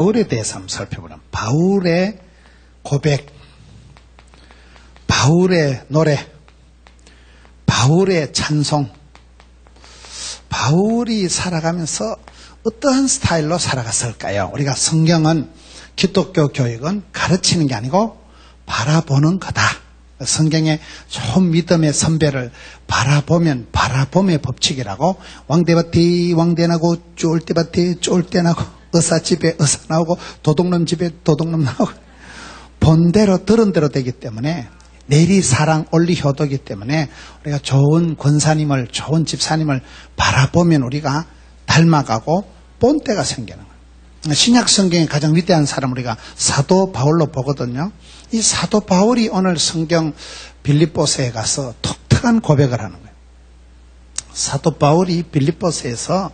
바울에 대해서 한번 살펴보면 바울의 고백, 바울의 노래, 바울의 찬송, 바울이 살아가면서 어떠한 스타일로 살아갔을까요? 우리가 성경은 기독교 교육은 가르치는 게 아니고 바라보는 거다. 성경의 좋은 믿음의 선배를 바라보면 바라봄의 법칙이라고 왕대밭에 왕대나고 쫄대밭에 쫄대나고 의사집에 의사 나오고 도둑놈 집에 도둑놈 나오고 본대로 들은 대로 되기 때문에 내리사랑 올리효도이기 때문에 우리가 좋은 권사님을 좋은 집사님을 바라보면 우리가 닮아가고 본때가 생기는 거예요. 신약 성경의 가장 위대한 사람 우리가 사도 바울로 보거든요. 이 사도 바울이 오늘 성경 빌립보서에 가서 독특한 고백을 하는 거예요. 사도 바울이 빌립보서에서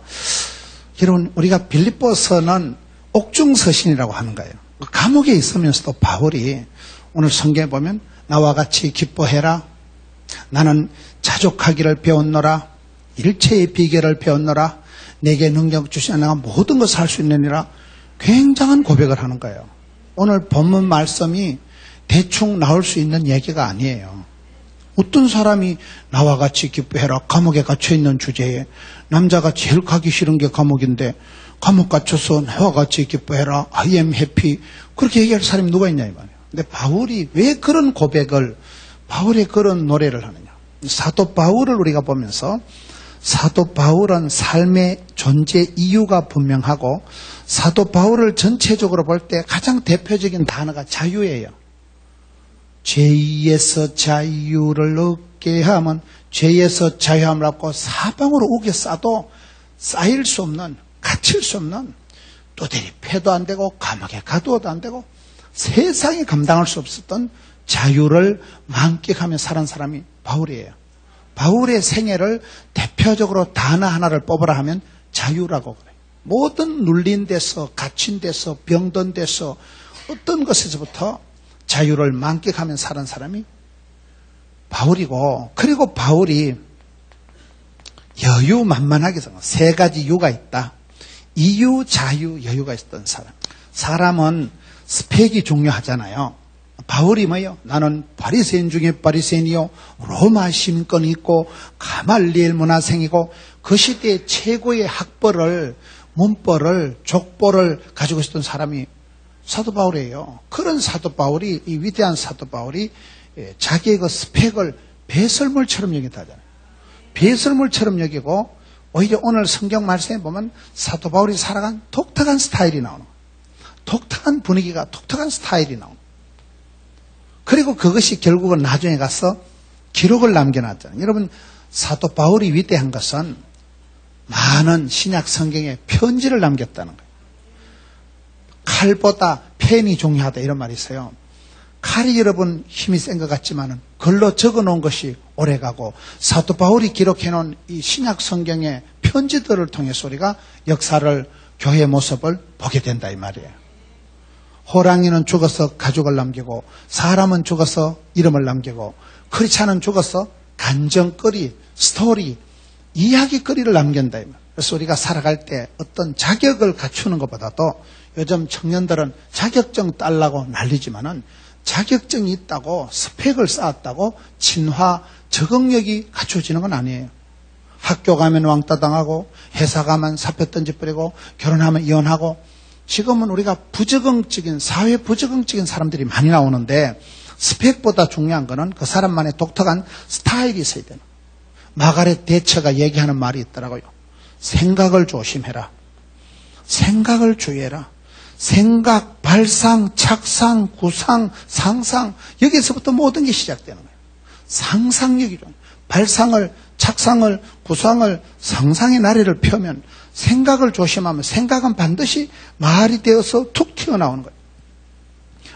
여러분 우리가 빌립보서는 옥중서신이라고 하는 거예요. 감옥에 있으면서도 바울이 오늘 성경에 보면 나와 같이 기뻐해라. 나는 자족하기를 배웠노라. 일체의 비결을 배웠노라. 내게 능력 주시나 내가 모든 것을 할 수 있느니라. 굉장한 고백을 하는 거예요. 오늘 본문 말씀이 대충 나올 수 있는 얘기가 아니에요. 어떤 사람이 나와 같이 기뻐해라. 감옥에 갇혀있는 주제에 남자가 제일 가기 싫은 게 감옥인데 감옥 갇혀서 나와 같이 기뻐해라. I am happy. 그렇게 얘기할 사람이 누가 있냐 이 말이에요. 근데 바울이 왜 그런 고백을 바울의 그런 노래를 하느냐. 사도 바울을 우리가 보면서 사도 바울은 삶의 존재 이유가 분명하고 사도 바울을 전체적으로 볼 때 가장 대표적인 단어가 자유예요. 죄에서 자유를 얻게 하면 죄에서 자유함을 얻고 사방으로 우겨 싸도 쌓일 수 없는 갇힐 수 없는 또대리 패도 안 되고 감옥에 가두어도 안 되고 세상이 감당할 수 없었던 자유를 만끽하며 살은 사람이 바울이에요. 바울의 생애를 대표적으로 단어 하나를 뽑으라 하면 자유라고 그래요. 모든 눌린 데서 갇힌 데서 병든 데서 어떤 것에서부터 자유를 만끽하며 사는 사람이 바울이고 그리고 바울이 여유만만하게 세 가지 유가 있다. 이유, 자유, 여유가 있었던 사람. 사람은 스펙이 중요하잖아요. 바울이 뭐예요? 나는 바리새인 중에 바리새인이요 로마 시민권이 있고 가말리엘 문화생이고 그 시대의 최고의 학벌을 문벌을 족보를 가지고 있었던 사람이 사도 바울이에요. 그런 사도 바울이 이 위대한 사도 바울이 자기의 그 스펙을 배설물처럼 여긴다잖아요. 배설물처럼 여기고 오히려 오늘 성경 말씀에 보면 사도 바울이 살아간 독특한 스타일이 나오는 거예요. 독특한 분위기가 독특한 스타일이 나오는 거예요. 그리고 그것이 결국은 나중에 가서 기록을 남겨놨잖아요. 여러분 사도 바울이 위대한 것은 많은 신약 성경에 편지를 남겼다는 거예요. 칼보다 펜이 중요하다 이런 말이 있어요. 칼이 여러분 힘이 센 것 같지만 글로 적어놓은 것이 오래가고 사도 바울이 기록해놓은 이 신약 성경의 편지들을 통해서 우리가 역사를 교회의 모습을 보게 된다 이 말이에요. 호랑이는 죽어서 가죽을 남기고 사람은 죽어서 이름을 남기고 크리스찬은 죽어서 간정거리, 스토리, 이야기거리를 남긴다. 그래서 우리가 살아갈 때 어떤 자격을 갖추는 것보다도 요즘 청년들은 자격증 딸라고 난리지만은 자격증이 있다고 스펙을 쌓았다고 진화, 적응력이 갖춰지는 건 아니에요. 학교 가면 왕따 당하고 회사 가면 사표 던져버리고 결혼하면 이혼하고 지금은 우리가 부적응적인 사회 부적응적인 사람들이 많이 나오는데 스펙보다 중요한 거는 그 사람만의 독특한 스타일이 있어야 되는 거예요. 마가렛 대처가 얘기하는 말이 있더라고요. 생각을 조심해라. 생각을 주의해라. 생각, 발상, 착상, 구상, 상상 여기서부터 모든 게 시작되는 거예요. 상상력이죠. 발상을, 착상을, 구상을, 상상의 나래를 펴면 생각을 조심하면 생각은 반드시 말이 되어서 툭 튀어나오는 거예요.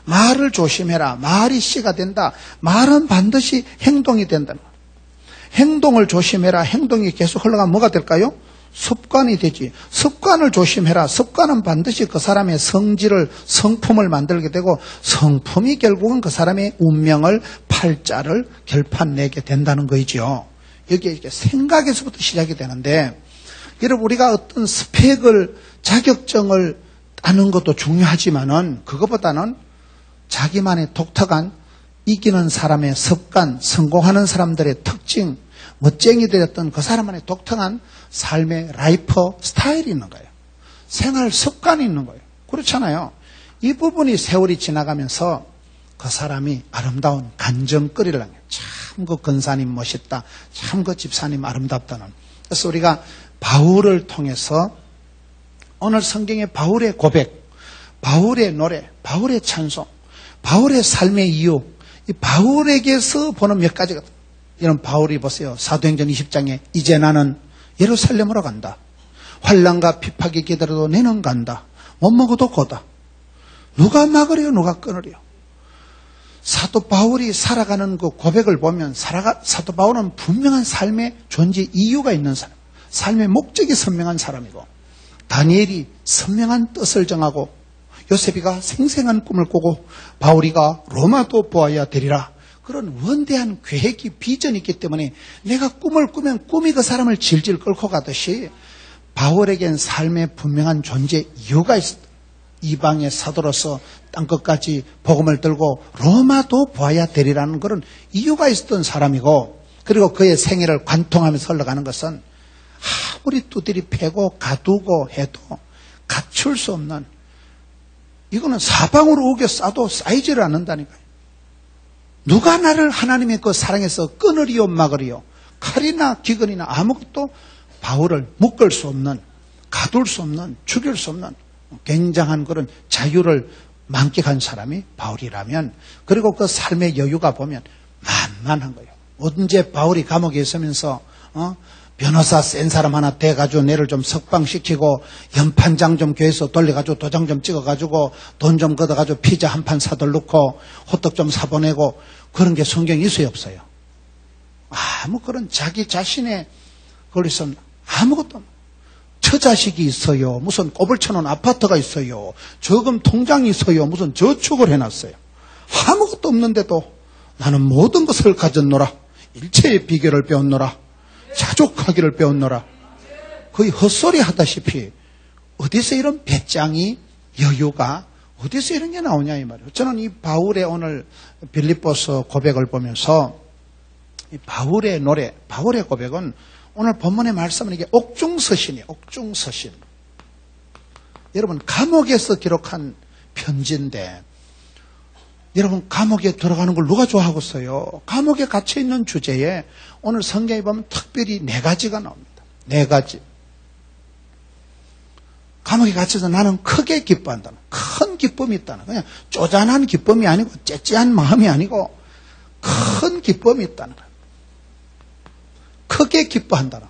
말을 조심해라. 말이 씨가 된다. 말은 반드시 행동이 된다는 거예요. 행동을 조심해라. 행동이 계속 흘러가면 뭐가 될까요? 습관이 되지. 습관을 조심해라. 습관은 반드시 그 사람의 성질을, 성품을 만들게 되고 성품이 결국은 그 사람의 운명을, 팔자를 결판내게 된다는 거이죠. 여기에 이렇게 생각에서부터 시작이 되는데 여러분 우리가 어떤 스펙을, 자격증을 따는 것도 중요하지만은 그것보다는 자기만의 독특한 이기는 사람의 습관, 성공하는 사람들의 특징, 멋쟁이 되었던 그 사람만의 독특한 삶의 라이프 스타일이 있는 거예요. 생활 습관이 있는 거예요. 그렇잖아요. 이 부분이 세월이 지나가면서 그 사람이 아름다운 간증거리를 하는 거예요. 참 그 근사님 멋있다. 참 그 집사님 아름답다는. 그래서 우리가 바울을 통해서 오늘 성경의 바울의 고백, 바울의 노래, 바울의 찬송, 바울의 삶의 이유, 이 바울에게서 보는 몇 가지가, 이런 바울이 보세요. 사도행전 20장에 이제 나는 예루살렘으로 간다. 환난과 핍박이 기다려도 내는 간다. 못 먹어도 고다. 누가 막으려 누가 끊으려. 사도 바울이 살아가는 그 고백을 보면 사도 바울은 분명한 삶의 존재 이유가 있는 사람, 삶의 목적이 선명한 사람이고, 다니엘이 선명한 뜻을 정하고, 요셉이가 생생한 꿈을 꾸고, 바울이가 로마도 보아야 되리라. 그런 원대한 계획이 비전이 있기 때문에 내가 꿈을 꾸면 꿈이 그 사람을 질질 끌고 가듯이 바울에겐 삶의 분명한 존재 이유가 있었다. 이방의 사도로서 땅끝까지 복음을 들고 로마도 보아야 되리라는 그런 이유가 있었던 사람이고, 그리고 그의 생애를 관통하면서 흘러가는 것은 아무리 두드리 패고 가두고 해도 갖출 수 없는, 이거는 사방으로 우겨 싸도 쌓이지를 않는다니까요. 누가 나를 하나님의 그 사랑에서 끊으리요 막으리요. 칼이나 기근이나 아무것도 바울을 묶을 수 없는, 가둘 수 없는, 죽일 수 없는 굉장한 그런 자유를 만끽한 사람이 바울이라면, 그리고 그 삶의 여유가 보면 만만한 거예요. 언제 바울이 감옥에 있으면서 변호사 센 사람 하나 돼가지고 내를 좀 석방시키고 연판장 좀 교회에서 돌려가지고 도장 좀 찍어가지고 돈 좀 걷어가지고 피자 한 판 사들 넣고 호떡 좀 사보내고 그런 게 성경에 있어요 없어요? 아무 그런 자기 자신의 걸려서 아무것도 없어요. 처자식이 있어요. 무슨 꼽을 쳐놓은 아파트가 있어요. 저금 통장이 있어요. 무슨 저축을 해놨어요. 아무것도 없는데도 나는 모든 것을 가졌노라. 일체의 비결을 배웠노라. 자족하기를 배웠노라. 거의 헛소리 하다시피 어디서 이런 배짱이, 여유가 어디서 이런 게 나오냐 이 말이에요. 저는 이 바울의 오늘 빌립보서 고백을 보면서 이 바울의 노래, 바울의 고백은 오늘 본문의 말씀은 이게 옥중서신이에요. 옥중서신. 여러분 감옥에서 기록한 편지인데, 여러분 감옥에 들어가는 걸 누가 좋아하겠어요? 감옥에 갇혀있는 주제에 오늘 성경에 보면 특별히 4가지가 나옵니다. 4가지. 감옥에 갇혀서 나는 크게 기뻐한다는, 큰 기쁨이 있다는, 그냥 쪼잔한 기쁨이 아니고 째째한 마음이 아니고 큰 기쁨이 있다는 거예요. 크게 기뻐한다는.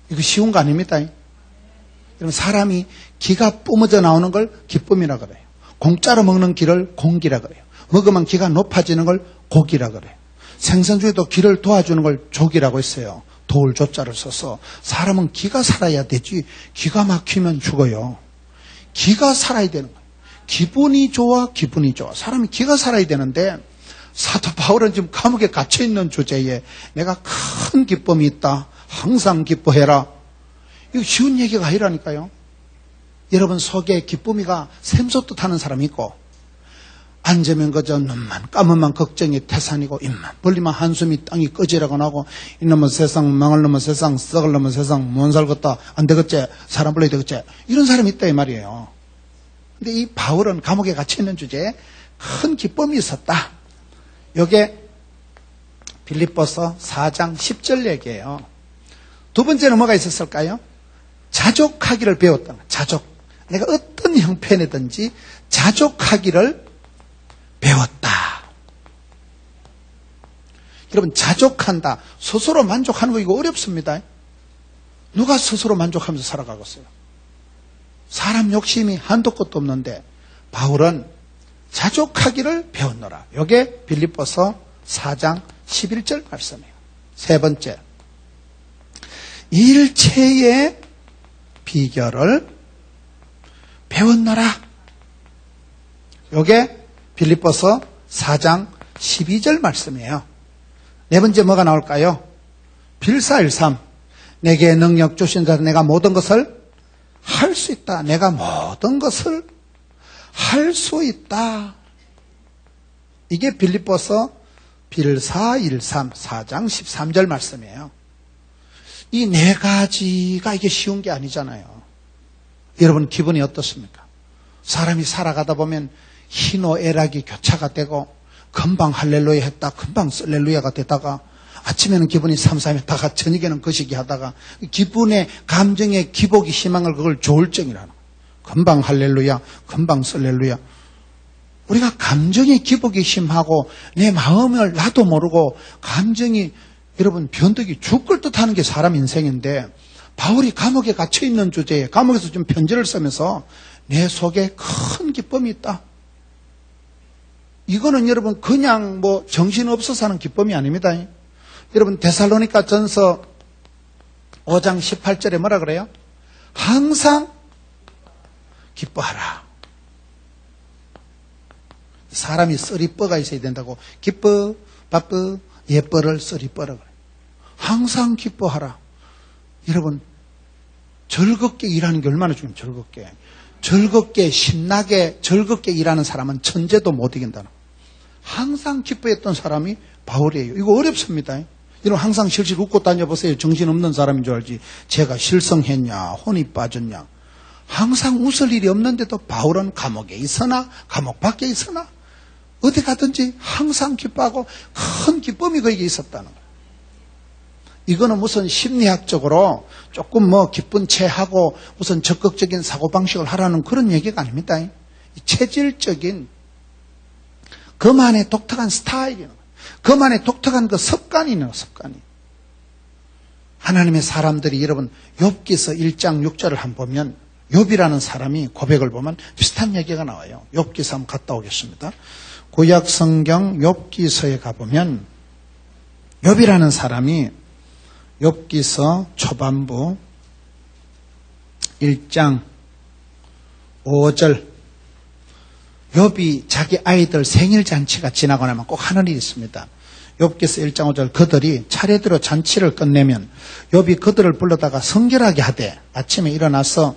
이거 쉬운 거 아닙니다. 여러분 사람이 기가 뿜어져 나오는 걸 기쁨이라 그래요. 공짜로 먹는 기를 공기라 그래요. 먹으면 기가 높아지는 걸 고기라 그래요. 생선 중에도 기를 도와주는 걸 족이라고 했어요. 도울 조자를 써서. 사람은 기가 살아야 되지 기가 막히면 죽어요. 기가 살아야 되는 거예요. 기분이 좋아, 기분이 좋아. 사람이 기가 살아야 되는데, 사도 바울은 지금 감옥에 갇혀있는 주제에 내가 큰 기쁨이 있다. 항상 기뻐해라. 이거 쉬운 얘기가 아니라니까요. 여러분 속에 기쁨이가 샘솟듯 하는 사람이 있고, 앉으면 그저 눈만 감으면 걱정이 태산이고, 입만 벌리면 한숨이 땅이 꺼지라고 나고, 이놈의 세상, 망할 놈의 세상, 썩을 놈의 세상, 못 살겠다, 안 되겠지, 사람 불러야 되겠지, 이런 사람이 있다 이 말이에요. 근데 이 바울은 감옥에 갇혀있는 주제에 큰 기쁨이 있었다. 이게 빌립보서 4장 10절 얘기예요. 두 번째는 뭐가 있었을까요? 자족하기를 배웠다. 자족. 내가 어떤 형편이든지 자족하기를 배웠다. 여러분 자족한다. 스스로 만족하는 거 이거 어렵습니다. 누가 스스로 만족하면서 살아가겠어요? 사람 욕심이 한도 끝도 없는데 바울은 자족하기를 배웠노라. 이게 빌립보서 4장 11절 말씀이에요. 세 번째, 일체의 비결을 배웠노라. 이게 빌립보서 4장 12절 말씀이에요. 네 번째 뭐가 나올까요? 빌사일삼. 내게 능력 주신 자로 내가 모든 것을 할 수 있다. 내가 모든 것을 할 수 있다. 이게 빌립보서 빌사 1:3 4장 13절 말씀이에요. 이 네 가지가 이게 쉬운 게 아니잖아요. 여러분 기분이 어떻습니까? 사람이 살아가다 보면 희노애락이 교차가 되고 금방 할렐루야 했다 금방 쓸렐루야가 되다가 아침에는 기분이 삼삼했다가 저녁에는 거시기 하다가 기분의 감정의 기복이 심한 그걸 조울증이라는 거예요. 금방 할렐루야 금방 쓸렐루야. 우리가 감정의 기복이 심하고 내 마음을 나도 모르고 감정이 여러분 변덕이 죽을 듯하는 게 사람 인생인데 바울이 감옥에 갇혀있는 주제에 감옥에서 좀 편지를 쓰면서 내 속에 큰 기쁨이 있다. 이거는 여러분 그냥 뭐 정신없어서 하는 기쁨이 아닙니다. 여러분 데살로니가 전서 5장 18절에 뭐라 그래요? 항상 기뻐하라. 사람이 쓰리뻐가 있어야 된다고. 기뻐, 바쁘, 예뻐를 쓰리뻐라 그래요. 항상 기뻐하라. 여러분 즐겁게 일하는 게 얼마나 중요해요. 즐겁게 신나게 즐겁게 일하는 사람은 천재도 못 이긴다는. 항상 기뻐했던 사람이 바울이에요. 이거 어렵습니다. 여러분 항상 실실 웃고 다녀보세요. 정신없는 사람인 줄 알지. 제가 실성했냐 혼이 빠졌냐. 항상 웃을 일이 없는데도 바울은 감옥에 있으나 감옥 밖에 있으나 어디 가든지 항상 기뻐하고 큰 기쁨이 그에게 있었다는 거예요. 이거는 무슨 심리학적으로 조금 뭐 기쁜 채 하고 무슨 적극적인 사고방식을 하라는 그런 얘기가 아닙니다. 체질적인 그만의 독특한 스타일이에요. 그만의 독특한 그 습관이 있는 습관이. 하나님의 사람들이 여러분 욥기서 1장 6절을 한번 보면 욥이라는 사람이 고백을 보면 비슷한 얘기가 나와요. 욥기서 한번 갔다 오겠습니다. 구약 성경 욥기서에 가보면 욥이라는 사람이 욥기서 초반부 1장 5절 욥이 자기 아이들 생일 잔치가 지나고 나면 꼭 하는 일이 있습니다. 욥기서 1장 5절 그들이 차례대로 잔치를 끝내면 욥이 그들을 불러다가 성결하게 하되 아침에 일어나서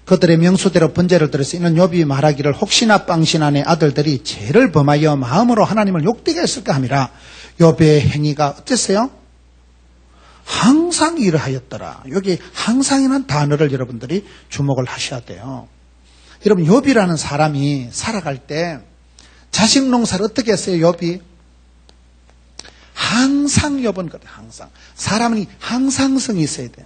그들의 명수대로 번제를 드려서 이는 욥이 말하기를 혹시나 빵신아 내 아들들이 죄를 범하여 마음으로 하나님을 욕되게 했을까 함이라. 욥의 행위가 어땠어요? 항상 이러하였더라. 여기 항상이라는 단어를 여러분들이 주목을 하셔야 돼요. 여러분 욥이라는 사람이 살아갈 때 자식 농사를 어떻게 했어요? 욥이 항상 욥은 그래. 항상 사람이 항상성이 있어야 돼요.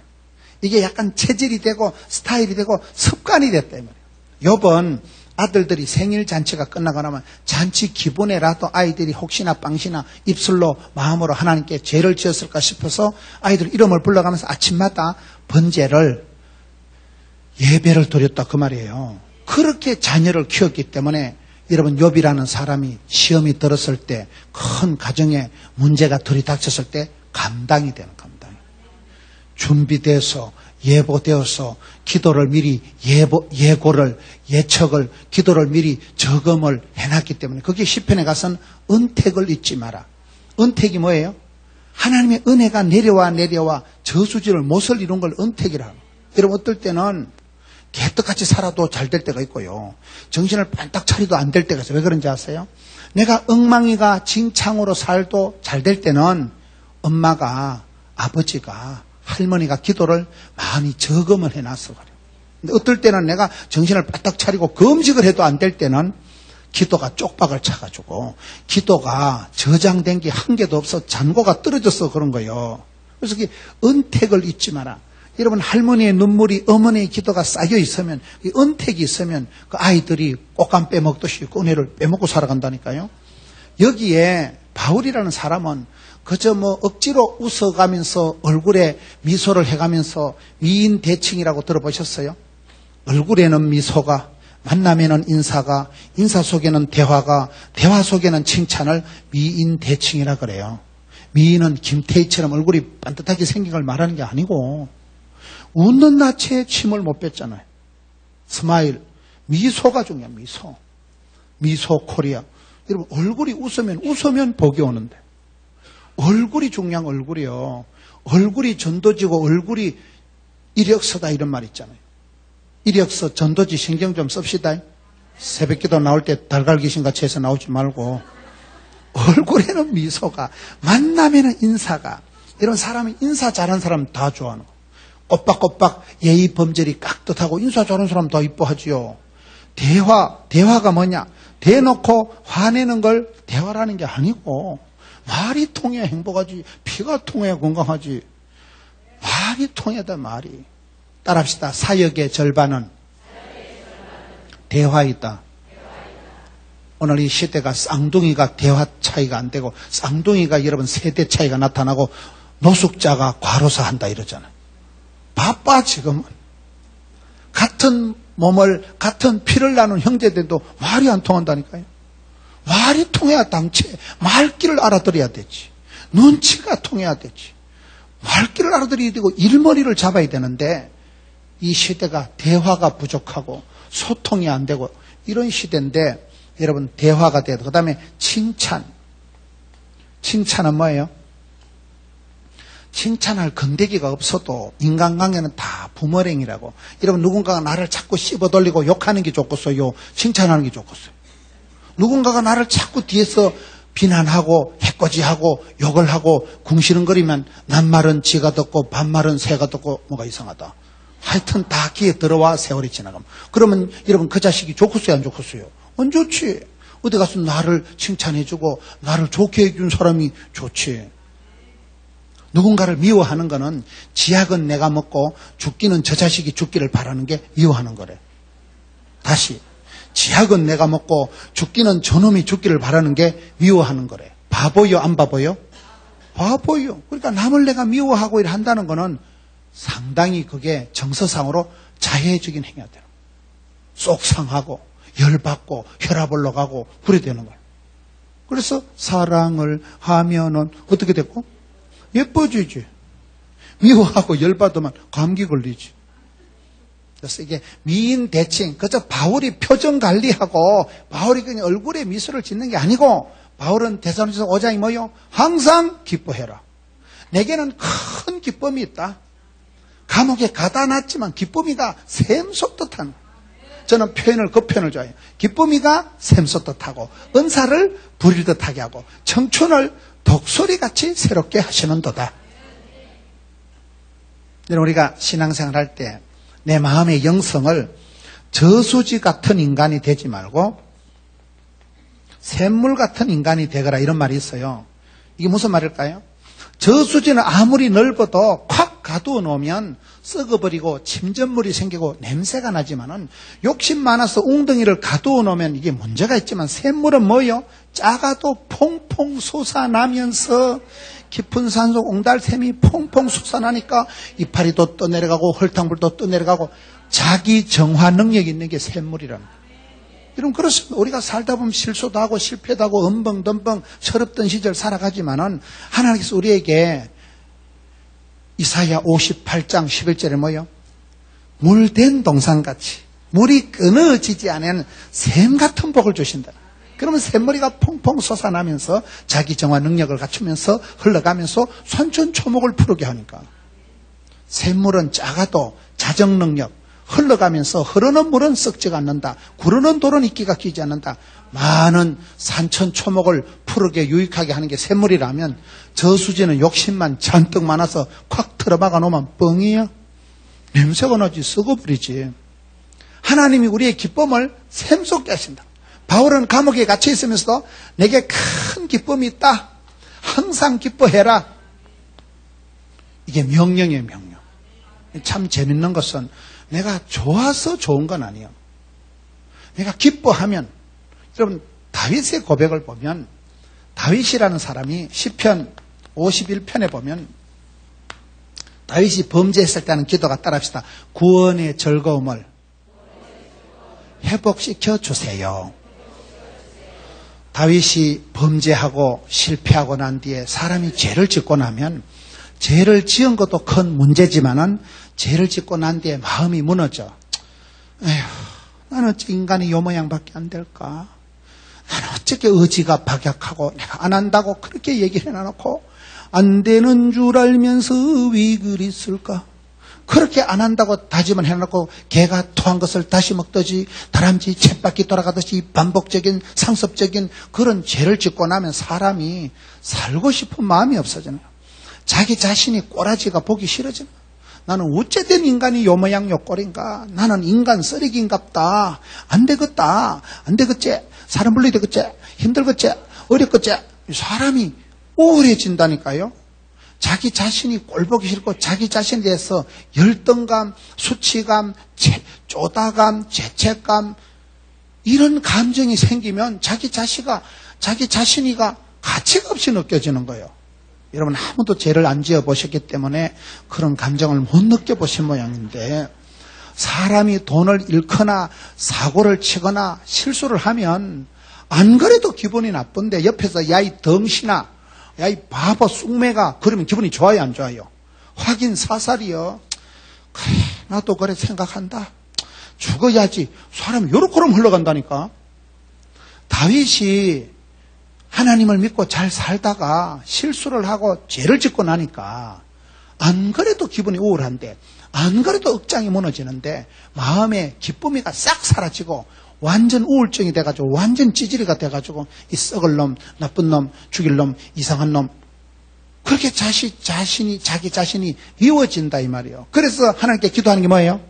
이게 약간 체질이 되고 스타일이 되고 습관이 됐다 이 말이에요. 욥은 아들들이 생일 잔치가 끝나고 나면 잔치 기본에라도 아이들이 혹시나 빵시나 입술로 마음으로 하나님께 죄를 지었을까 싶어서 아이들 이름을 불러가면서 아침마다 번제를 예배를 드렸다 그 말이에요. 그렇게 자녀를 키웠기 때문에 여러분 욥이라는 사람이 시험이 들었을 때 큰 가정에 문제가 들이닥쳤을 때 감당이 되는 감당이. 준비돼서 예보되어서 기도를 미리 예측을 기도를 미리 저금을 해놨기 때문에 거기에 시편에 가서는 은택을 잊지 마라. 은택이 뭐예요? 하나님의 은혜가 내려와 저수지를 못을 이룬 걸 은택이라고. 여러분 어떨 때는 개떡같이 살아도 잘 될 때가 있고요. 정신을 반딱 차리도 안 될 때가 있어요. 왜 그런지 아세요? 내가 엉망이가 징창으로 살도 잘 될 때는 엄마가 아버지가 할머니가 기도를 많이 저금을 해놨어 그래요. 근데 어떨 때는 내가 정신을 바짝 차리고 금식을 해도 안 될 때는 기도가 쪽박을 차가지고 기도가 저장된 게 한 개도 없어 잔고가 떨어져서 그런 거예요. 그래서 은택을 잊지 마라. 여러분 할머니의 눈물이 어머니의 기도가 쌓여 있으면 이 은택이 있으면 그 아이들이 꽃감 빼먹듯이 그 은혜를 빼먹고 살아간다니까요. 여기에 바울이라는 사람은 그저 뭐 억지로 웃어가면서 얼굴에 미소를 해가면서 미인 대칭이라고 들어보셨어요? 얼굴에는 미소가, 만남에는 인사가, 인사 속에는 대화가, 대화 속에는 칭찬을 미인 대칭이라 그래요. 미인은 김태희처럼 얼굴이 반듯하게 생긴 걸 말하는 게 아니고 웃는 나체에 침을 못 뱉잖아요. 스마일, 미소가 중요해요. 미소 코리아. 여러분 얼굴이 웃으면 복이 오는데 얼굴이 중요한 얼굴이요. 얼굴이 전도지고 얼굴이 이력서다 이런 말 있잖아요. 이력서 전도지 신경 좀 씁시다. 새벽기도 나올 때 달걀 귀신같이 해서 나오지 말고 얼굴에는 미소가, 만나면은 인사가, 이런 사람이 인사 잘하는 사람 다 좋아하는 거. 꼬박꼬박 예의 범절이 깍듯하고 인사 잘하는 사람 다 이뻐하지요. 대화가 뭐냐? 대놓고 화내는 걸 대화라는 게 아니고 말이 통해야 행복하지, 피가 통해야 건강하지. 말이 통해야 말이. 따라합시다. 사역의 절반은 대화이다. 오늘 이 시대가 쌍둥이가 대화 차이가 안 되고 쌍둥이가 여러분 세대 차이가 나타나고 노숙자가 과로사 한다 이러잖아요. 바빠 지금은. 같은 몸을 같은 피를 나눈 형제들도 말이 안 통한다니까요. 말이 통해야 당체 말귀를 알아들어야 되지. 눈치가 통해야 되지. 말귀를 알아들어야 되고 일머리를 잡아야 되는데 이 시대가 대화가 부족하고 소통이 안 되고 이런 시대인데 여러분 대화가 돼야 돼. 그 다음에 칭찬. 칭찬은 뭐예요? 칭찬할 건데기가 없어도 인간관계는 다 부머랭이라고. 여러분 누군가가 나를 자꾸 씹어돌리고 욕하는 게 좋겠어요? 칭찬하는 게 좋겠어요? 누군가가 나를 자꾸 뒤에서 비난하고 해코지하고 욕을 하고 궁시렁거리면 낱말은 지가 듣고 반말은 새가 듣고 뭐가 이상하다. 하여튼 다 귀에 들어와 세월이 지나가면. 그러면 여러분 그 자식이 좋겠어요? 안 좋겠어요? 안 좋지. 어디 가서 나를 칭찬해주고 나를 좋게 해준 사람이 좋지. 누군가를 미워하는 거는 지약은 내가 먹고 죽기는 저 자식이 죽기를 바라는 게 미워하는 거래. 다시. 지약은 내가 먹고 죽기는 저놈이 죽기를 바라는 게 미워하는 거래. 바보요? 안 바보요? 바보요. 그러니까 남을 내가 미워하고 일 한다는 거는 상당히 그게 정서상으로 자해적인 행위가 돼요. 속상하고 열받고 혈압 올라가고 그래 되는 거예요. 그래서 사랑을 하면은 어떻게 됐고? 예뻐지지. 미워하고 열받으면 감기 걸리지. 그래서 이게 미인 대칭, 그저 바울이 표정 관리하고 바울이 그냥 얼굴에 미소를 짓는 게 아니고 바울은 데살로니가서 5장이 뭐요? 항상 기뻐해라. 내게는 큰 기쁨이 있다. 감옥에 가다 놨지만 기쁨이가 샘솟듯한. 저는 표현을 그 표현을 좋아해요. 기쁨이가 샘솟듯하고 은사를 부릴듯하게 하고 청춘을 독소리같이 새롭게 하시는도다. 여러분 우리가 신앙생활 할 때 내 마음의 영성을 저수지 같은 인간이 되지 말고 샘물 같은 인간이 되거라 이런 말이 있어요. 이게 무슨 말일까요? 저수지는 아무리 넓어도 콱 가두어 놓으면 썩어버리고 침전물이 생기고 냄새가 나지만은 욕심 많아서 웅덩이를 가두어 놓으면 이게 문제가 있지만 샘물은 뭐예요? 작아도 퐁퐁 솟아나면서 깊은 산속 옹달샘이 퐁퐁 솟아나니까 이파리도 떠내려가고 헐탕물도 떠내려가고 자기 정화 능력이 있는 게 샘물이랍니다. 여러분 그렇습니다. 우리가 살다 보면 실수도 하고 실패도 하고 엄벙덤벙 철없던 시절 살아가지만은 하나님께서 우리에게 이사야 58장 11절에 뭐요? 물된 동산같이 물이 끊어지지 않은 샘 같은 복을 주신다. 그러면 샘머리가 퐁퐁 솟아나면서 자기 정화 능력을 갖추면서 흘러가면서 산천초목을 푸르게 하니까. 샘물은 작아도 자정 능력, 흘러가면서 흐르는 물은 썩지가 않는다. 구르는 돌은 이끼가 끼지 않는다. 많은 산천초목을 푸르게 유익하게 하는 게 샘물이라면 저수지는 욕심만 잔뜩 많아서 콱 틀어박아 놓으면 뻥이야. 냄새가 나지, 썩어버리지. 하나님이 우리의 기쁨을 샘솟게 하신다. 바울은 감옥에 갇혀 있으면서도 내게 큰 기쁨이 있다. 항상 기뻐해라. 이게 명령이에요, 명령. 참 재밌는 것은 내가 좋아서 좋은 건 아니에요. 내가 기뻐하면, 여러분 다윗의 고백을 보면 다윗이라는 사람이 시편 51편에 보면 다윗이 범죄했을 때 하는 기도가 따라합시다. 구원의 즐거움을 회복시켜 주세요. 다윗이 범죄하고 실패하고 난 뒤에 사람이 죄를 짓고 나면 죄를 지은 것도 큰 문제지만은 죄를 짓고 난 뒤에 마음이 무너져. 에휴, 나는 어째 인간이 요 모양밖에 안 될까? 나는 어떻게 의지가 박약하고 내가 안 한다고 그렇게 얘기를 해놔놓고 안 되는 줄 알면서 왜 그랬을까? 그렇게 안 한다고 다짐을 해놓고 개가 토한 것을 다시 먹듯이 다람쥐 쳇바퀴 돌아가듯이 반복적인 상습적인 그런 죄를 짓고 나면 사람이 살고 싶은 마음이 없어지는 거예요. 자기 자신이 꼬라지가 보기 싫어지는 거예요. 나는 어째된 인간이 요 모양 요 꼴인가? 나는 인간 쓰레기인갑다. 안 되겠다. 안 되겠지. 사람 불러야 되겠지. 힘들겠지. 어렵겠지. 사람이 우울해진다니까요. 자기 자신이 꼴보기 싫고 자기 자신에 대해서 열등감, 수치감, 쪼다감, 죄책감 이런 감정이 생기면 자기 자신이가 가치가 없이 느껴지는 거예요. 여러분 아무도 죄를 안 지어 보셨기 때문에 그런 감정을 못 느껴보신 모양인데 사람이 돈을 잃거나 사고를 치거나 실수를 하면 안 그래도 기분이 나쁜데 옆에서 야 이 덩신아 야 이 바보 쑥매가 그러면 기분이 좋아요 안 좋아요? 확인 사살이요. 그래 나도 그래 생각한다. 죽어야지. 사람이 요렇게럼 흘러간다니까. 다윗이 하나님을 믿고 잘 살다가 실수를 하고 죄를 짓고 나니까 안 그래도 기분이 우울한데 안 그래도 억장이 무너지는데 마음의 기쁨이가 싹 사라지고 완전 우울증이 돼가지고 완전 찌질이가 돼가지고 이 썩을 놈, 나쁜 놈, 죽일 놈, 이상한 놈 그렇게 자기 자신이 미워진다 이 말이에요. 그래서 하나님께 기도하는 게 뭐예요?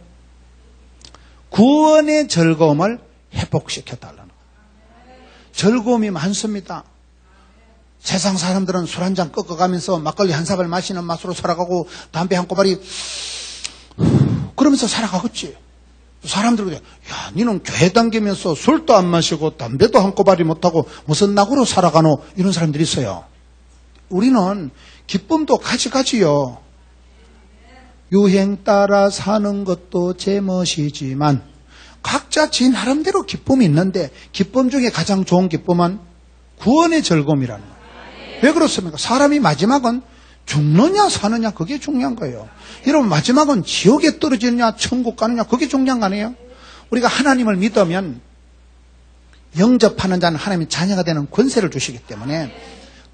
구원의 즐거움을 회복시켜달라는 거예요. 즐거움이 많습니다. 세상 사람들은 술 한 잔 꺾어가면서 막걸리 한 사발 마시는 맛으로 살아가고 담배 한 꼬발이 그러면서 살아가겠지. 사람들이 야 니는 교회 다니면서 술도 안 마시고 담배도 한 꼬발이 못하고 무슨 낙으로 살아가노 이런 사람들이 있어요. 우리는 기쁨도 가지가지요. 유행 따라 사는 것도 제멋이지만 각자 지 나름대로 기쁨이 있는데 기쁨 중에 가장 좋은 기쁨은 구원의 즐거움이라는 거예요. 왜 그렇습니까? 사람이 마지막은 죽느냐 사느냐 그게 중요한 거예요. 여러분 마지막은 지옥에 떨어지느냐 천국 가느냐 그게 중요한 거 아니에요? 우리가 하나님을 믿으면 영접하는 자는 하나님의 자녀가 되는 권세를 주시기 때문에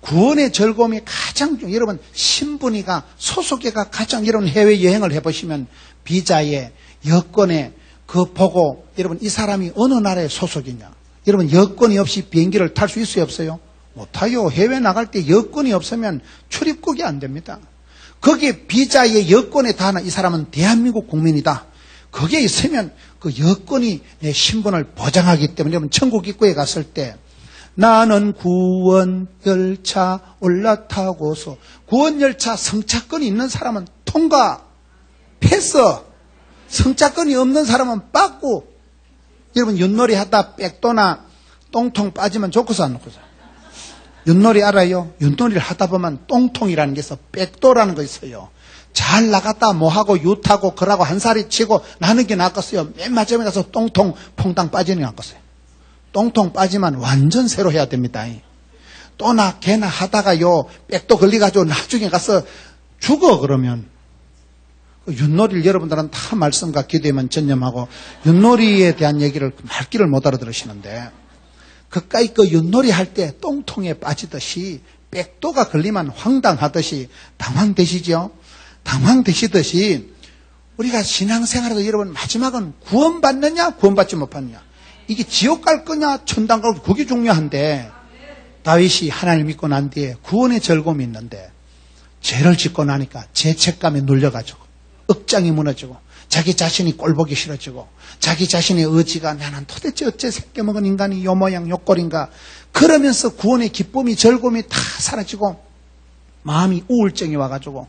구원의 즐거움이 가장 여러분 신분이가 소속계가 가장 여러분 해외여행을 해보시면 비자에 여권에 그 보고 여러분 이 사람이 어느 나라에 소속이냐 여러분 여권이 없이 비행기를 탈 수 있어요 없어요? 못타요. 해외 나갈 때 여건이 없으면 출입국이 안 됩니다. 거기에 비자의 여건에 닿는 이 사람은 대한민국 국민이다. 거기에 있으면 그 여건이 내 신분을 보장하기 때문에 여러분 천국 입구에 갔을 때 나는 구원열차 올라타고서 구원열차 성차권이 있는 사람은 통과 패스 성차권이 없는 사람은 빠꾸 여러분 윷놀이 하다 백도나 똥통 빠지면 좋고서 안 놓고서 윷놀이 알아요? 윷놀이를 하다 보면 똥통이라는 게 있어. 백도라는 거 있어요. 잘 나갔다 뭐하고 유타고 그러고 한 살이 치고 나는 게 낫겠어요. 맨 마지막에 가서 똥통 퐁당 빠지는 게 낫겠어요. 똥통 빠지면 완전 새로 해야 됩니다. 또나 개나 하다가요 백도 걸려가지고 나중에 가서 죽어 그러면 윷놀이를 여러분들은 다 말씀과 기도에만 전념하고 윷놀이에 대한 얘기를 말귀를 못 알아들으시는데 그까이 그 윷놀이 할 때 똥통에 빠지듯이 백도가 걸리면 황당하듯이 당황되시죠? 당황되시듯이 우리가 신앙생활에서 여러분 마지막은 구원받느냐 구원받지 못받느냐 이게 지옥 갈 거냐 천당 갈 거냐 그게 중요한데 다윗이 하나님을 믿고 난 뒤에 구원의 즐거움이 있는데 죄를 짓고 나니까 죄책감에 눌려가지고 억장이 무너지고 자기 자신이 꼴보기 싫어지고 자기 자신의 의지가 나는 도대체 어째 새끼먹은 인간이 요 모양 요 꼴인가 그러면서 구원의 기쁨이 즐거움이 다 사라지고 마음이 우울증이 와가지고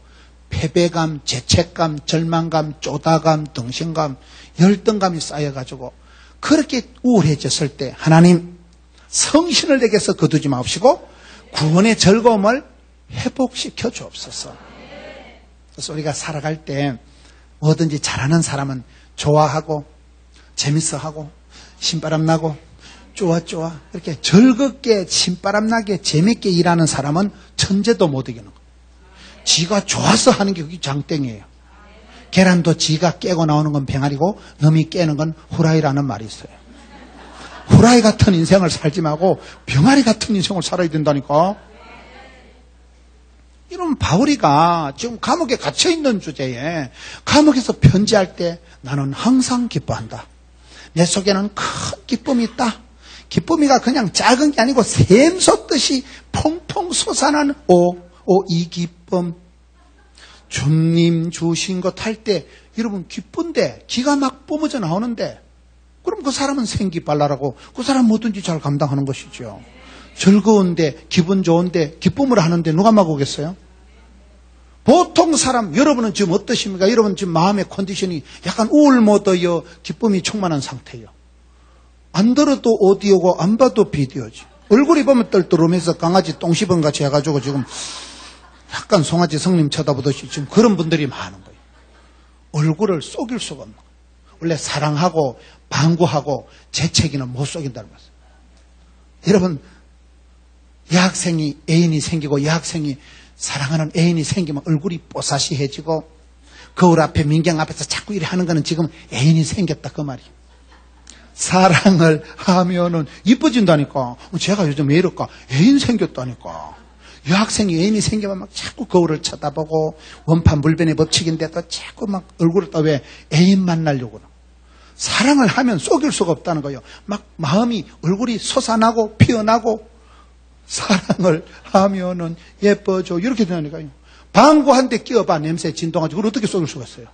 패배감, 죄책감, 절망감, 쪼다감, 덩신감, 열등감이 쌓여가지고 그렇게 우울해졌을 때 하나님 성신을 내게서 거두지 마옵시고 구원의 즐거움을 회복시켜 주옵소서. 그래서 우리가 살아갈 때 뭐든지 잘하는 사람은 좋아하고 재밌어하고 신바람 나고 좋아 이렇게 즐겁게 신바람 나게 재밌게 일하는 사람은 천재도 못 이기는 거예요. 지가 좋아서 하는 게 그게 장땡이에요. 계란도 지가 깨고 나오는 건 병아리고 남이 깨는 건 후라이라는 말이 있어요. 후라이 같은 인생을 살지 말고 병아리 같은 인생을 살아야 된다니까. 이러면 바울이가 지금 감옥에 갇혀있는 주제에 감옥에서 편지할 때 나는 항상 기뻐한다. 내 속에는 큰 기쁨이 있다. 기쁨이가 그냥 작은 게 아니고 샘솟듯이 퐁퐁 솟아나는 이 기쁨. 주님 주신 것 할 때 여러분 기쁜데 기가 막 뿜어져 나오는데 그럼 그 사람은 생기발랄하고 그 사람 뭐든지 잘 감당하는 것이죠. 즐거운데 기분 좋은데 기쁨을 하는데 누가 막 오겠어요? 보통 사람 여러분은 지금 어떠십니까? 여러분 지금 마음의 컨디션이 약간 우울 모드여 기쁨이 충만한 상태예요. 안 들어도 오디오고 안 봐도 비디오지. 얼굴이 보면 떨떠름해서 강아지 똥 씹은 같이 해가지고 지금 약간 송아지 성님 쳐다보듯이 지금 그런 분들이 많은 거예요. 얼굴을 속일 수가 없는 거예요. 원래 사랑하고 방구하고 재채기는 못 속인다는 거예요. 여러분 여학생이 애인이 생기고 여학생이 사랑하는 애인이 생기면 얼굴이 뽀사시해지고 거울 앞에 민경 앞에서 자꾸 이래 하는 거는 지금 애인이 생겼다 그 말이에요. 사랑을 하면은 이뻐진다니까. 제가 요즘 왜 이럴까? 애인 생겼다니까. 여학생이 애인이 생기면 막 자꾸 거울을 쳐다보고 원판 불변의 법칙인데도 자꾸 막 얼굴을 또 왜 애인 만나려고 그러. 사랑을 하면 속일 수가 없다는 거예요. 막 마음이 얼굴이 솟아나고 피어나고 사랑을 하면은 예뻐져 이렇게 되니까요. 방구 한 대 끼워봐 냄새 진동하지 그걸 어떻게 속일 수가 있어요?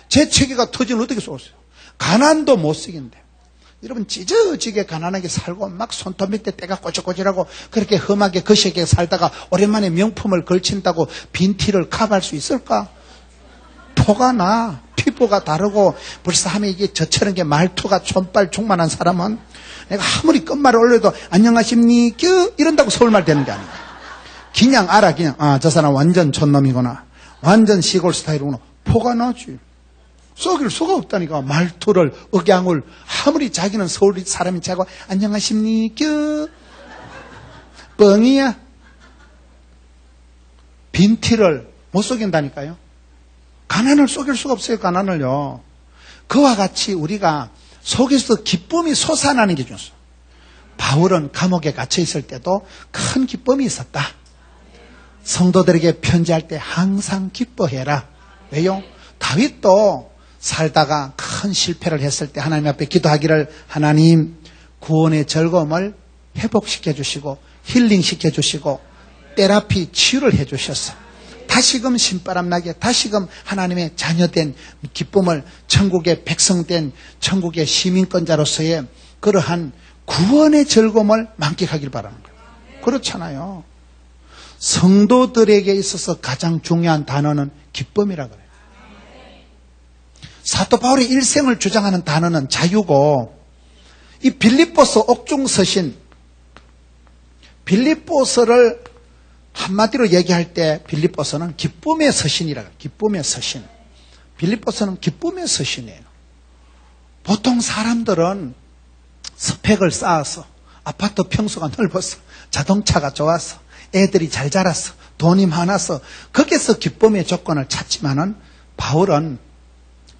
재채기가 터지면 어떻게 속였어요? 가난도 못 쓰긴데. 여러분 찢어지게 가난하게 살고 막 손톱 밑에 때가 꼬질꼬질하고 그렇게 험하게 거시게 살다가 오랜만에 명품을 걸친다고 빈티를 커버할 수 있을까? 토가 나. 피부가 다르고 벌써 하면 이게 저처럼 게 말투가 촌발 충만한 사람은 내가 아무리 끝말을 올려도 안녕하십니까 이런다고 서울말 되는 게 아니야. 그냥 알아. 그냥 저 사람 완전 촌놈이구나. 완전 시골 스타일이구나. 포가 나지. 속일 수가 없다니까. 말투를 억양을 아무리 자기는 서울 사람인 척하고 안녕하십니까 뻥이야. 빈티를 못 속인다니까요. 가난을 속일 수가 없어요. 가난을요. 그와 같이 우리가 속에서 기쁨이 솟아나는 게 중요해요. 바울은 감옥에 갇혀 있을 때도 큰 기쁨이 있었다. 성도들에게 편지할 때 항상 기뻐해라. 왜요? 다윗도 살다가 큰 실패를 했을 때 하나님 앞에 기도하기를 하나님 구원의 즐거움을 회복시켜 주시고 힐링시켜 주시고 테라피 치유를 해 주셨어. 다시금 신바람 나게 다시금 하나님의 자녀된 기쁨을 천국의 백성된 천국의 시민권자로서의 그러한 구원의 즐거움을 만끽하길 바라는 거예요. 그렇잖아요. 성도들에게 있어서 가장 중요한 단어는 기쁨이라 그래요. 사도 바울의 일생을 주장하는 단어는 자유고 이 빌립보서 옥중서신 빌립보서를 한마디로 얘기할 때 빌립보서는 기쁨의 서신이라고 해요. 기쁨의 서신. 빌립보서는 기쁨의 서신이에요. 보통 사람들은 스펙을 쌓아서 아파트 평수가 넓어서 자동차가 좋아서 애들이 잘 자라서 돈이 많아서 거기서 기쁨의 조건을 찾지만은 바울은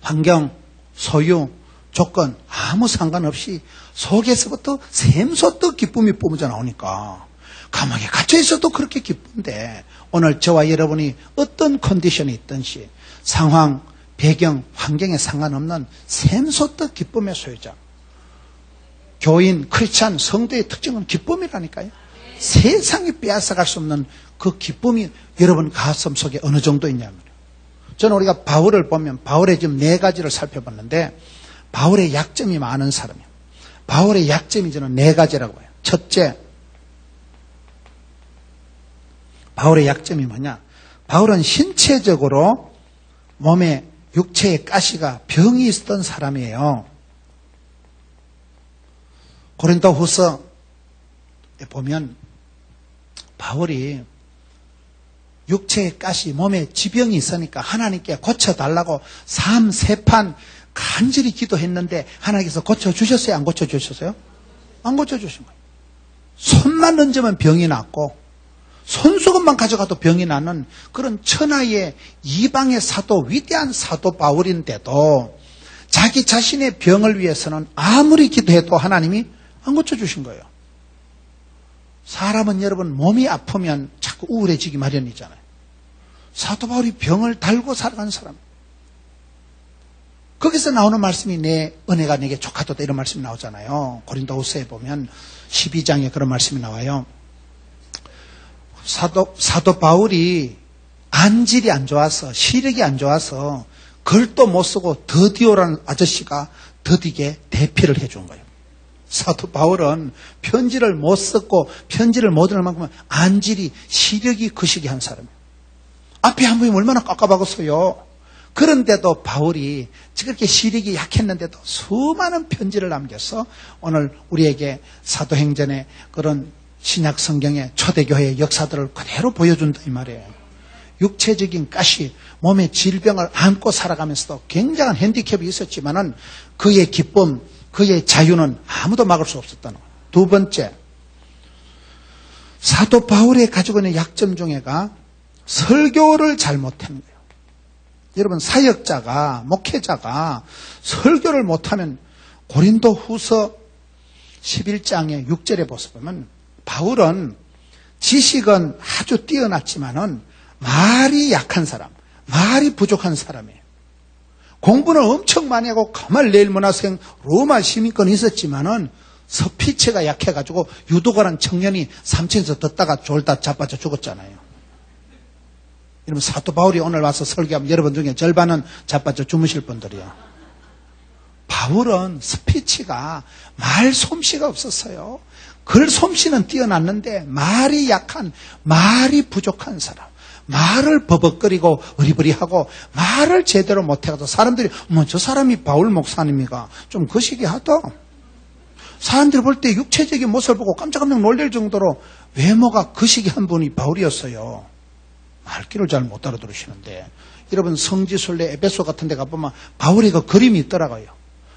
환경, 소유, 조건 아무 상관없이 속에서부터 샘솟듯 기쁨이 뿜어져 나오니까 감옥에 갇혀 있어도 그렇게 기쁜데 오늘 저와 여러분이 어떤 컨디션이 있든지 상황, 배경, 환경에 상관없는 샘솟듯 기쁨의 소유자. 교인, 크리스찬, 성도의 특징은 기쁨이라니까요. 세상이 빼앗아갈 수 없는 그 기쁨이 여러분 가슴 속에 어느 정도 있냐면 저는 우리가 바울을 보면 바울의 지금 4가지를 살펴봤는데 바울의 약점이 많은 사람이에요. 바울의 약점이 저는 4가지라고 해요. 첫째, 바울의 약점이 뭐냐? 바울은 신체적으로 몸에 육체의 가시가 병이 있었던 사람이에요. 고린도후서에 보면 바울이 육체의 가시, 몸에 지병이 있으니까 하나님께 고쳐달라고 3판 간절히 기도했는데 하나님께서 고쳐주셨어요? 안 고쳐주셨어요? 안 고쳐주신 거예요. 손만 얹으면 병이 났고 손수건만 가져가도 병이 나는 그런 천하의 이방의 사도, 위대한 사도 바울인데도 자기 자신의 병을 위해서는 아무리 기도해도 하나님이 안 고쳐주신 거예요. 사람은 여러분 몸이 아프면 자꾸 우울해지기 마련이잖아요. 사도 바울이 병을 달고 살아가는 사람. 거기서 나오는 말씀이 내 은혜가 내게 족하도다 이런 말씀이 나오잖아요. 고린도후서에 보면 12장에 그런 말씀이 나와요. 사도 바울이 안질이 안 좋아서 시력이 안 좋아서 글도 못 쓰고 더디오라는 아저씨가 더디게 대피를 해준 거예요. 사도 바울은 편지를 못 썼고 편지를 못 읽을 만큼 안질이 시력이 거시기 한 사람이에요. 앞에 한 분이 얼마나 깝깝하겠어요. 그런데도 바울이 그렇게 시력이 약했는데도 수많은 편지를 남겨서 오늘 우리에게 사도행전의 그런 신약 성경의 초대교회의 역사들을 그대로 보여준다 이 말이에요. 육체적인 가시, 몸의 질병을 안고 살아가면서도 굉장한 핸디캡이 있었지만은 그의 기쁨, 그의 자유는 아무도 막을 수 없었다는 거예요. 두 번째, 사도 바울이 가지고 있는 약점 중에가 설교를 잘 못하는 거예요. 여러분, 사역자가, 목회자가 설교를 못하면 고린도 후서 11장의 6절에 보면 바울은 지식은 아주 뛰어났지만은 말이 약한 사람, 말이 부족한 사람이에요. 공부는 엄청 많이 하고 가말레일 문화생 로마 시민권이 있었지만은 서피체가 약해가지고 유도가란 청년이 삼층에서 듣다가 졸다 자빠져 죽었잖아요. 여러분, 사도 바울이 오늘 와서 설교하면 여러분 중에 절반은 자빠져 주무실 분들이요. 바울은 스피치가 말 솜씨가 없었어요. 글 솜씨는 뛰어났는데 말이 약한, 말이 부족한 사람. 말을 버벅거리고 어리버리하고 말을 제대로 못해가지고 사람들이 저 사람이 바울 목사님이가 좀 거시기 하다. 사람들이 볼 때 육체적인 모습을 보고 깜짝깜짝 놀랄 정도로 외모가 거시기 한 분이 바울이었어요. 말귀를 잘 못 알아들으시는데 여러분 성지순례 에베소 같은 데 가보면 바울이 그 그림이 있더라고요.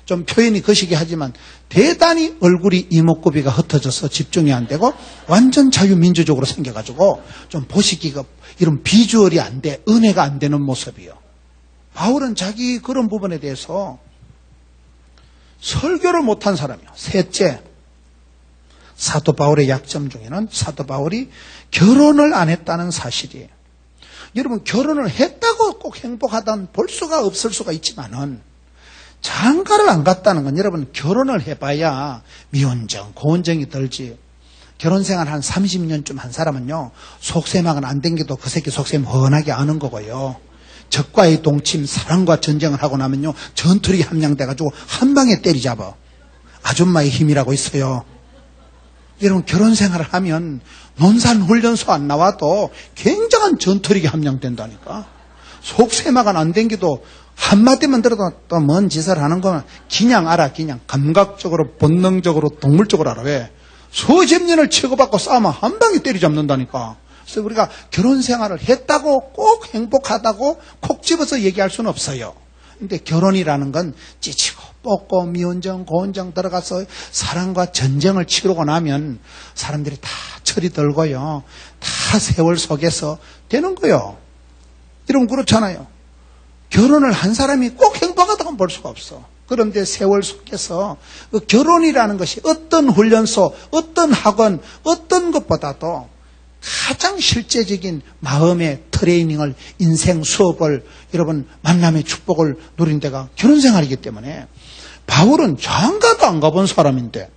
좀 표현이 거시기 하지만 대단히 얼굴이 이목구비가 흩어져서 집중이 안 되고 완전 자유민주적으로 생겨가지고 좀 보시기가 이런 비주얼이 안 돼, 은혜가 안 되는 모습이요. 바울은 자기 그런 부분에 대해서 설교를 못한 사람이요. 셋째, 사도 바울의 약점 중에는 사도 바울이 결혼을 안 했다는 사실이에요. 여러분, 결혼을 했다고 꼭 행복하다는 볼 수가 없을 수가 있지만은 장가를 안 갔다는 건 여러분 결혼을 해봐야 미혼정, 고혼정이 들지. 결혼생활 한 30년쯤 한 사람은요 속셈하고는 안 댕겨도 그 새끼 속셈 훤하게 아는 거고요. 적과의 동침, 사랑과 전쟁을 하고 나면요 전투력이 함량돼가지고 한 방에 때리잡아. 아줌마의 힘이라고 있어요. 여러분 결혼생활을 하면 논산훈련소 안 나와도 굉장한 전투력이 함량된다니까. 속셈하고는 안 댕겨도 한마디만 들어도 또 뭔 짓을 하는 거는 그냥 알아. 그냥 감각적으로 본능적으로 동물적으로 알아. 왜? 수십 년을 치고받고 싸우면 한 방에 때리잡는다니까. 그래서 우리가 결혼 생활을 했다고 꼭 행복하다고 콕 집어서 얘기할 수는 없어요. 근데 결혼이라는 건 찌치고 뽑고 미혼정 고혼정 들어가서 사랑과 전쟁을 치르고 나면 사람들이 다 철이 들고요 다 세월 속에서 되는 거요. 이러면 그렇잖아요. 결혼을 한 사람이 꼭 행복하다고 볼 수가 없어. 그런데 세월 속에서 그 결혼이라는 것이 어떤 훈련소, 어떤 학원, 어떤 것보다도 가장 실제적인 마음의 트레이닝을, 인생 수업을, 여러분 만남의 축복을 누린 데가 결혼생활이기 때문에 바울은 장가도 안 가본 사람인데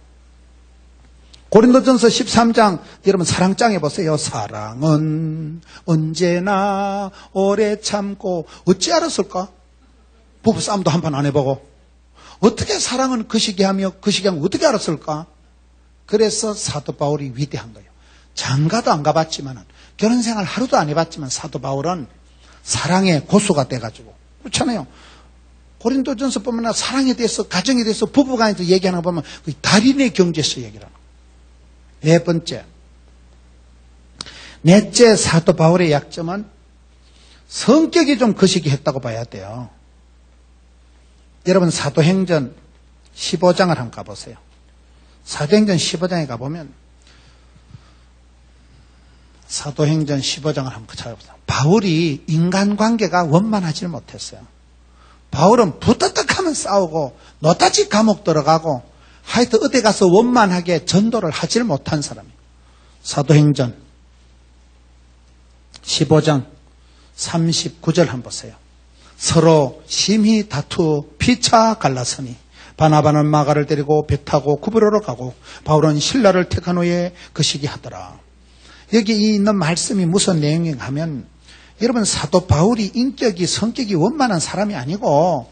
고린도전서 13장 여러분 사랑장에 보세요. 사랑은 언제나 오래 참고 어찌 알았을까? 부부싸움도 한 판 안 해보고 어떻게 사랑은 거시기 하며 거시기 하면 어떻게 알았을까? 그래서 사도 바울이 위대한 거예요. 장가도 안 가봤지만 결혼생활 하루도 안 해봤지만 사도 바울은 사랑의 고수가 돼가지고 그렇잖아요. 고린도전서 보면 사랑에 대해서 가정에 대해서 부부간에서 얘기하는 거 보면 달인의 경제에서 얘기를 하는 거예요. 네 번째, 넷째 사도 바울의 약점은 성격이 좀 거시기 했다고 봐야 돼요. 여러분 사도행전 15장을 한번 가보세요. 사도행전 15장에 가보면 사도행전 15장을 한번 찾아보세요. 바울이 인간관계가 원만하지 못했어요. 바울은 부탁하면 싸우고 노다지 감옥 들어가고 하여튼 어디 가서 원만하게 전도를 하질 못한 사람이에요. 사도행전 15장 39절 한번 보세요. 서로 심히 다투어 피차 갈라서니 바나바는 마가를 데리고 배 타고 구브로로 가고 바울은 실라를 택한 후에 그 시기 하더라. 여기 있는 말씀이 무슨 내용인가 하면 여러분 사도 바울이 성격이 원만한 사람이 아니고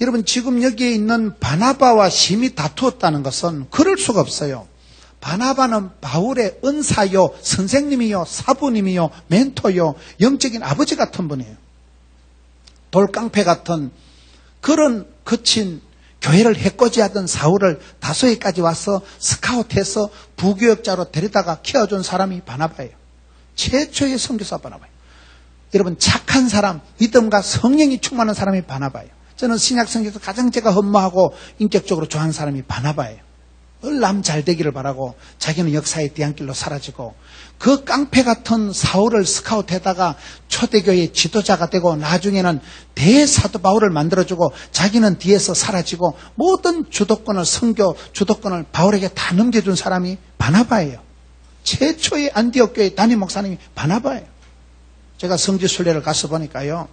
여러분 지금 여기에 있는 바나바와 심히 다투었다는 것은 그럴 수가 없어요. 바나바는 바울의 은사요, 선생님이요, 사부님이요, 멘토요, 영적인 아버지 같은 분이에요. 돌깡패 같은 그런 거친 교회를 해코지하던 사울을 다소에까지 와서 스카웃해서 부교역자로 데려다가 키워준 사람이 바나바예요. 최초의 선교사 바나바예요. 여러분 착한 사람, 믿음과 성령이 충만한 사람이 바나바예요. 저는 신약성경에서 가장 제가 헌모하고 인격적으로 좋아하는 사람이 바나바예요. 늘 남 잘 되기를 바라고 자기는 역사의 뒤안길로 사라지고 그 깡패 같은 사울을 스카웃해다가 초대교회의 지도자가 되고 나중에는 대사도 바울을 만들어주고 자기는 뒤에서 사라지고 모든 주도권을 선교 주도권을 바울에게 다 넘겨준 사람이 바나바예요. 최초의 안디옥 교회 담임 목사님이 바나바예요. 제가 성지순례를 가서 보니까요.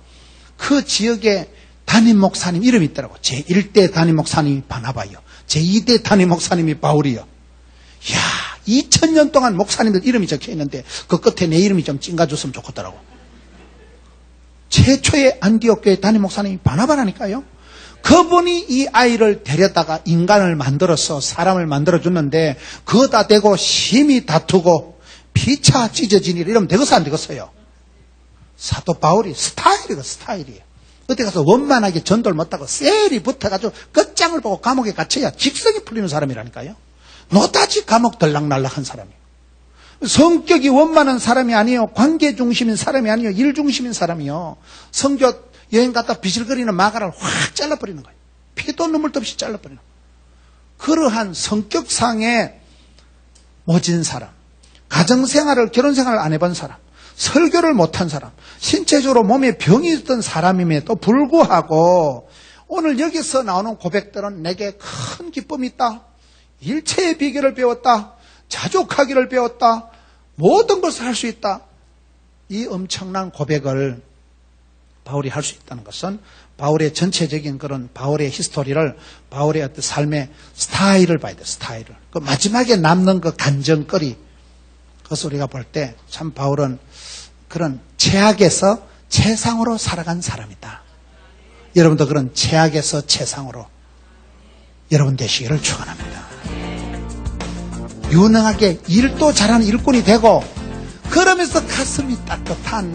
그 지역에 담임 목사님 이름이 있더라고. 제1대 담임 목사님이 바나바요. 제2대 담임 목사님이 바울이요. 이야, 2000년 동안 목사님들 이름이 적혀 있는데 그 끝에 내 이름이 좀 찡가줬으면 좋겠더라고. 최초의 안디옥 교회 담임 목사님이 바나바라니까요. 그분이 이 아이를 데려다가 인간을 만들어서 사람을 만들어줬는데 그거다 대고 심히 다투고 피차 찢어지니 이러면 되겠어 안 되겠어요? 사도 바울이 스타일이에요. 어디 가서 원만하게 전도를 못하고 셀이 붙어가지고 끝장을 보고 감옥에 갇혀야 직성이 풀리는 사람이라니까요. 노다지 감옥 들락날락한 사람이에요. 성격이 원만한 사람이 아니에요. 관계 중심인 사람이 아니에요. 일 중심인 사람이요. 성교 여행 갔다 비실거리는 마가를 확 잘라버리는 거예요. 피도 눈물도 없이 잘라버리는 거예요. 그러한 성격상에 모진 사람, 가정생활을 결혼생활을 안 해본 사람, 설교를 못한 사람, 신체적으로 몸에 병이 있던 사람임에도 불구하고 오늘 여기서 나오는 고백들은 내게 큰 기쁨이 있다. 일체의 비결을 배웠다. 자족하기를 배웠다. 모든 것을 할 수 있다. 이 엄청난 고백을 바울이 할 수 있다는 것은 바울의 전체적인 그런 바울의 히스토리를 바울의 어떤 삶의 스타일을 봐야 돼. 스타일을. 그 마지막에 남는 그 간정거리 그것을 우리가 볼 때 참 바울은 그런 최악에서 최상으로 살아간 사람이다. 여러분도 그런 최악에서 최상으로 여러분 되시기를 축원합니다. 유능하게 일도 잘하는 일꾼이 되고 그러면서 가슴이 따뜻한